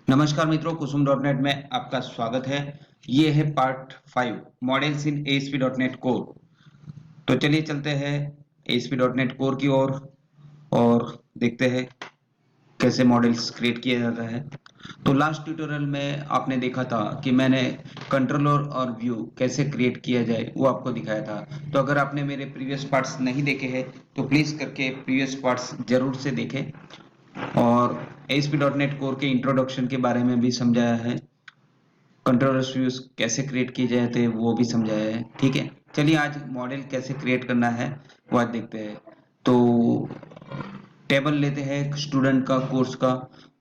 नमस्कार मित्रों, कुसुम dot net में आपका स्वागत है। ये है part 5 models in ASP dot net core. तो चलिए चलते हैं एएसपी डॉट नेट कोर की ओर और देखते हैं कैसे मॉडल्स क्रिएट किया जाता है। तो लास्ट ट्यूटोरियल में आपने देखा था कि मैंने कंट्रोलर और व्यू कैसे क्रिएट किया जाए वो आपको दिखाया था। तो अगर आपने मेरे प्रीवियस पार्ट्स नहीं देखे हैं तो प्लीज करके प्रीवियस पार्ट्स जरूर से देखें। और ASP.NET कोर के इंट्रोडक्शन के बारे में भी समझाया है, कंट्रोलर्स व्यूज कैसे क्रिएट किए जाते हैं वो भी समझाया है। ठीक है, चलिए आज मॉडल कैसे क्रिएट करना है वो आज देखते हैं। तो टेबल लेते हैं स्टूडेंट का, कोर्स का,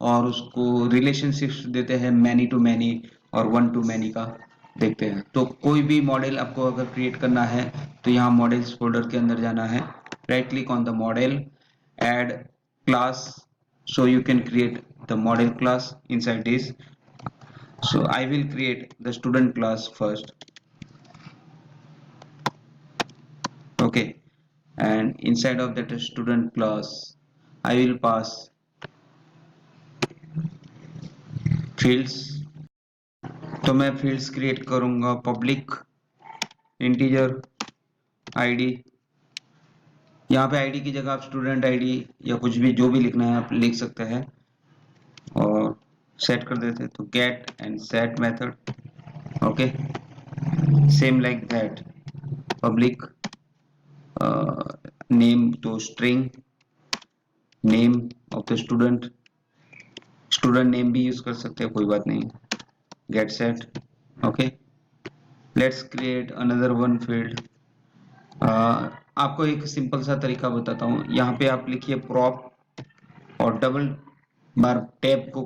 और उसको रिलेशनशिप्स देते हैं मैनी टू मैनी और वन टू मैनी का देखते हैं। तो कोई भी मॉडल आपको अगर क्रिएट करना है तो यहाँ मॉडल्स फोल्डर के अंदर जाना है, right click on the model, add class, so you can create the model class inside this. So I will create the student class first. Okay, and inside of that student class I will pass fields. तो मैं fields create करूंगा public, integer, id। यहाँ पे id की जगह आप student id या कुछ भी जो भी लिखना है आप लिख सकते हैं और सेट कर देते हैं। तो get and set method, okay, same like that, public, name तो string, name of the student, student name भी यूज कर सकते हैं, कोई बात नहीं, get set. Okay, let's create another one field. आपको एक सिंपल सा तरीका बताता हूँ। यहाँ पे आप लिखिए प्रॉप और डबल बार टैब को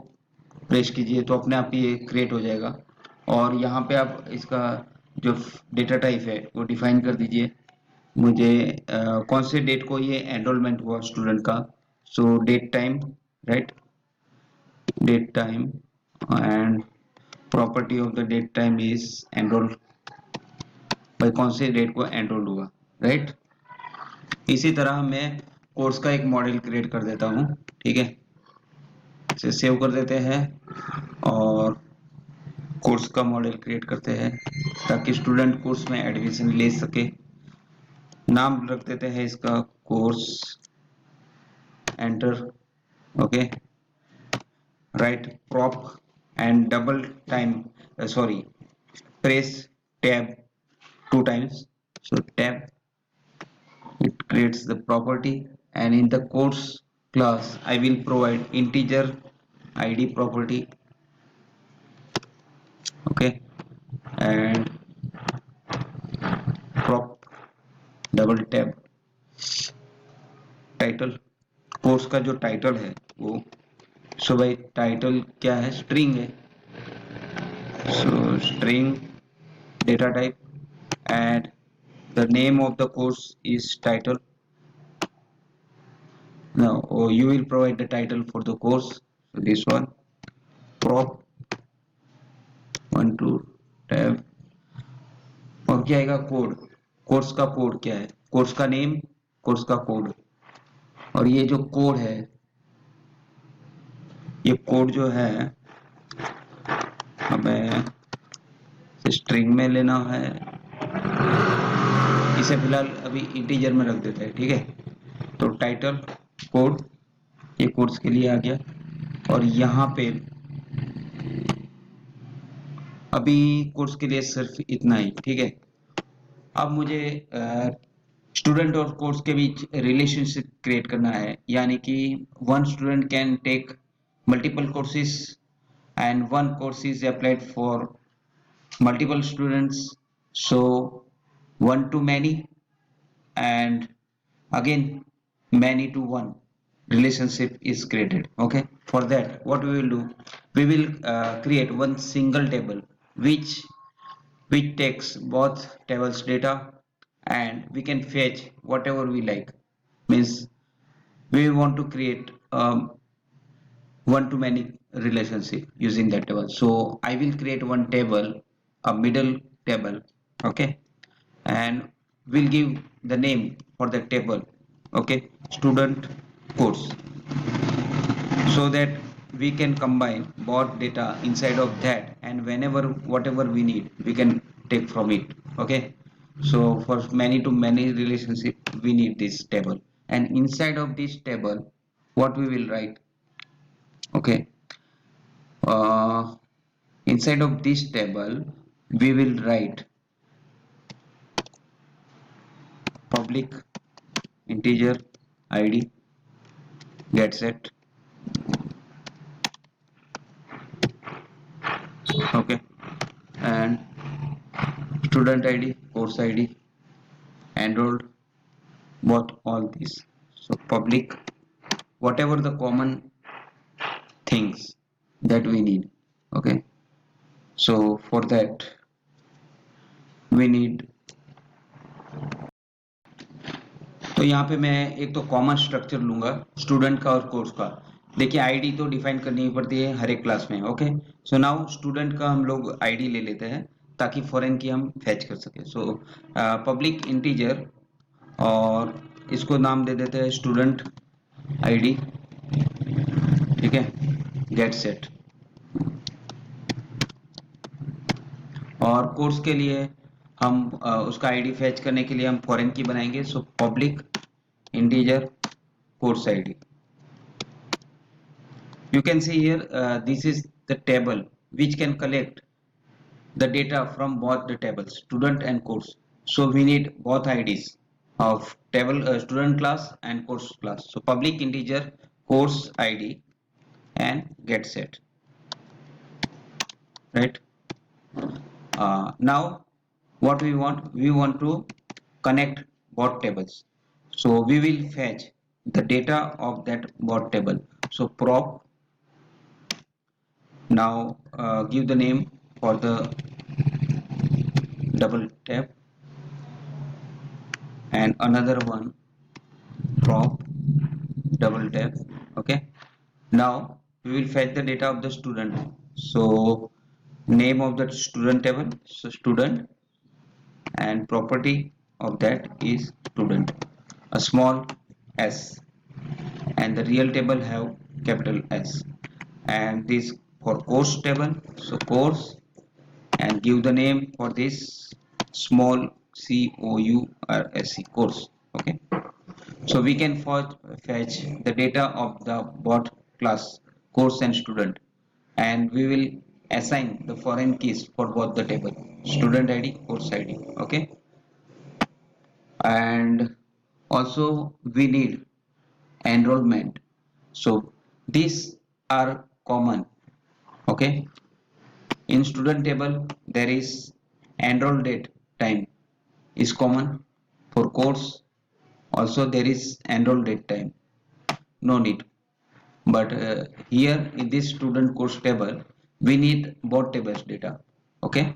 प्रेस कीजिए तो अपने आप ये क्रिएट हो जाएगा। और यहाँ पे आप इसका जो डेटा टाइप है वो डिफाइन कर दीजिए। मुझे कौन से डेट को ये एनरोलमेंट हुआ स्टूडेंट का, so date time, right, date time, and property of the date time is enrol, भाई कौन से डेट को एनरोल हुआ, राइट। इसी तरह मैं कोर्स का एक मॉडल क्रिएट कर देता हूँ। ठीक है, इसे सेव कर देते हैं और कोर्स का मॉडल क्रिएट करते हैं ताकि स्टूडेंट कोर्स में एडमिशन ले सके। नाम रख देते हैं इसका course, enter, okay, right prop and double time, sorry, press tab 2 times, so tab, it creates the property, and in the course class I will provide integer id property, okay, and prop double tab title, course का जो title है वो, सो भाई title क्या है, string है, सो string data type, and the name of the course is title. Now you will provide the title for the course, so this one, prop 1 2 tab, और क्या आएगा, कोड, कोर्स का कोड क्या है, कोर्स का नेम, कोर्स का code. और ये जो कोड है, ये कोड जो है हमें स्ट्रिंग में लेना है, इसे फिलहाल अभी इंटीजर में रख देते हैं। ठीक है, तो टाइटल कोड, ये कोर्स के लिए आ गया। और यहाँ पे अभी कोर्स के लिए सिर्फ इतना ही। ठीक है, अब मुझे स्टूडेंट और कोर्स के बीच रिलेशनशिप क्रिएट करना है, यानी कि one student can take multiple courses and one course is applied for multiple students, so one to many and again many to one relationship is created. Okay, for that what we will do, we will create one single table which takes both tables data, and we can fetch whatever we like. Means we want to create one to many relationship using that table. So I will create one table, a middle table, okay, and we'll give the name for the table, okay, student course, so that we can combine both data inside of that, and whenever whatever we need we can take from it. Okay, so for many to many relationship we need this table, and inside of this table what we will write. Okay, uh, inside of this table we will write public integer id get set. Okay, and student id, course id, enrolled, both all these. So public, whatever the common things that we need. Okay, so for that we need, तो यहाँ पे मैं एक तो common structure लूंगा student का और course का. देखिए आईडी तो डिफाइन करनी ही पड़ती है हर एक क्लास में. ओके, सो नाउ स्टूडेंट का हम लोग आईडी ले लेते हैं ताकि फॉरेन की हम फैच कर सके. सो पब्लिक इंटीजर, और इसको नाम दे देते हैं स्टूडेंट आईडी. ठीक है, गेट सेट. और कोर्स के लिए हम उसका आईडी फैच करने के लिए हम फॉरेन की बनाएंगे. So public integer course id. You can see here this is the table which can collect the data from both the tables student and course. So we need both ids of table student class and course class. So public integer course id and get set, right? Now what we want to connect both tables, so we will fetch the data of that both table. So prop, now give the name for the double tap, and another one prop double tap. Okay, now we will fetch the data of the student. So name of the student table, so student, and property of that is student, a small s, and the real table have capital S. And this for course table, so course, and give the name for this small course course. Okay, so we can fetch the data of the both class course and student, and we will assign the foreign keys for both the table student id course id. Okay, and also we need enrollment. So these are common. Okay, in student table there is enroll date time is common. For course also there is enroll date time, no need. But here in this student course table we need both tables data. Okay,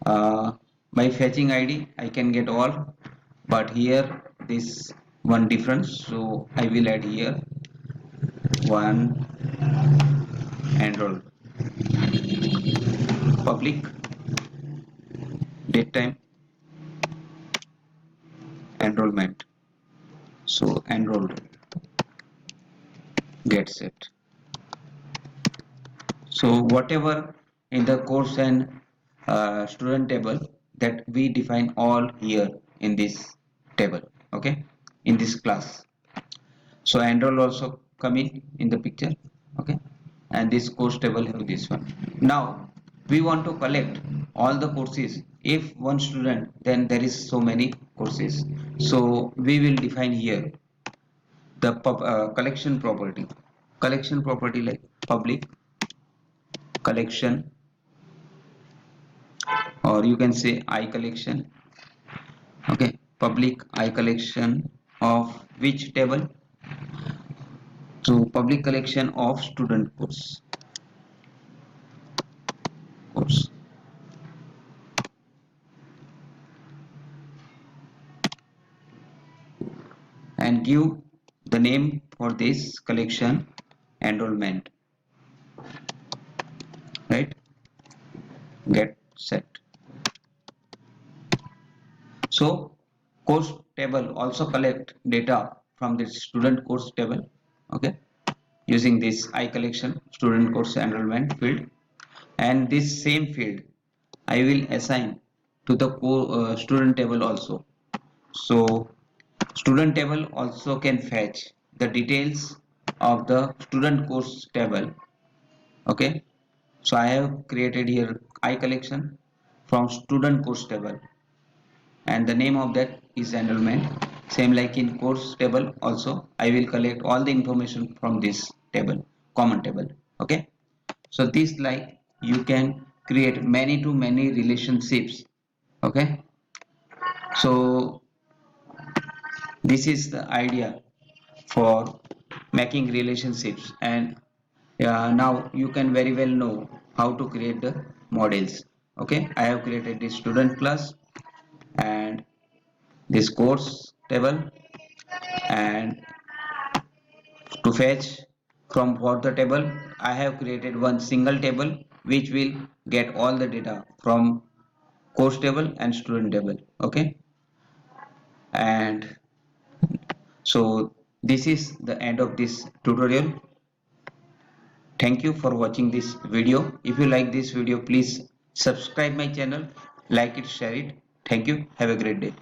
uh, by fetching id I can get all, but here this one difference, so I will add here one enroll public date time enrollment. So enrolled get set. So whatever in the course and student table, that we define all here in this table. Okay, in this class. So enroll also come in the picture. Okay, and this course table have this one. Now we want to collect all the courses. If one student, then there is so many courses, so we will define here the collection property like public collection, or you can say I collection. Okay, public I collection of which table? So public collection of student course, and give the name for this collection enrollment, right? Get set. So course table also collect data from the student course table. Okay, using this iCollection student course enrollment field, and this same field I will assign to the student table also. So student table also can fetch the details of the student course table. Okay, so I have created here iCollection from student course table, and the name of that is enrollment. Same like in course table also, I will collect all the information from this table, common table. Okay, so this like you can create many to many relationships. Okay, so this is the idea for making relationships, and now you can very well know how to create the models. Okay, I have created this student class and this course table, and to fetch from for the table I have created one single table which will get all the data from course table and student table. Okay, and so this is the end of this tutorial. Thank you for watching this video. If you like this video, please subscribe my channel, like it, share it. Thank you. Have a great day.